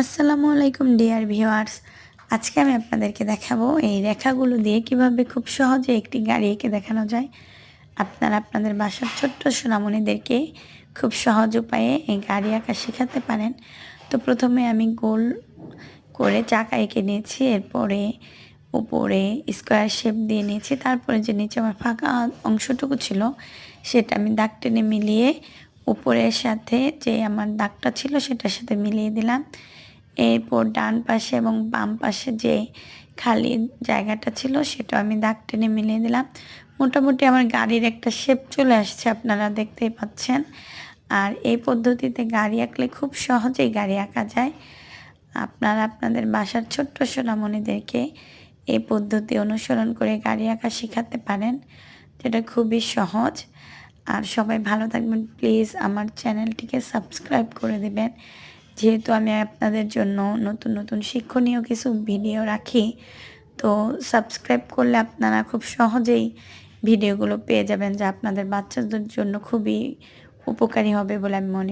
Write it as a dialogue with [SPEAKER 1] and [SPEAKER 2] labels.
[SPEAKER 1] আসসালামু আলাইকুম dear viewers. আজকে আমি আপনাদেরকে দেখাবো এই রেখাগুলো দিয়ে কিভাবে খুব সহজে একটি গাড়ি এঁকে দেখানো যায়। আপনারা আপনাদের বাসার ছোট্ট সোনামণিদেরকে খুব সহজ উপায়ে এই গাড়ি আঁকা শেখাতে পারেন। তো প্রথমে আমি গোল করে চাকা এঁকে নিয়েছি, এরপরে উপরে স্কোয়ার শেপ দিয়ে নিয়েছি, তারপরে যে নিচে আমার ফাঁকা অংশটুকু ছিল সেটা আমি দাগ টেনে মিলিয়ে উপরের সাথে যে আমার দাগটা ছিল সেটার সাথে মিলিয়ে দিলাম। এরপর ডান পাশে এবং বাম পাশে যে খালি জায়গাটা ছিল সেটা আমি দাগ টেনে মিলিয়ে দিলাম। মোটামুটি আমার গাড়ির একটা শেপ চলে আসছে, আপনারা দেখতেই পাচ্ছেন। আর এই পদ্ধতিতে গাড়ি আঁকলে খুব সহজেই গাড়ি আঁকা যায়। আপনারা আপনাদের বাসার ছোট্ট সোনামণিদেরকে এই পদ্ধতি অনুসরণ করে গাড়ি আঁকা শেখাতে পারেন, যেটা খুবই সহজ। আর সবাই ভালো থাকবেন, প্লিজ আমার চ্যানেলটিকে সাবস্ক্রাইব করে দেবেন, যেহেতু আমি আপনাদের জন্য নতুন নতুন শিক্ষণীয় কিছু ভিডিও রাখি। তো সাবস্ক্রাইব করলে আপনারা খুব সহজেই ভিডিওগুলো পেয়ে যাবেন, যা আপনাদের বাচ্চাদের জন্য খুবই উপকারী হবে বলে আমি মনে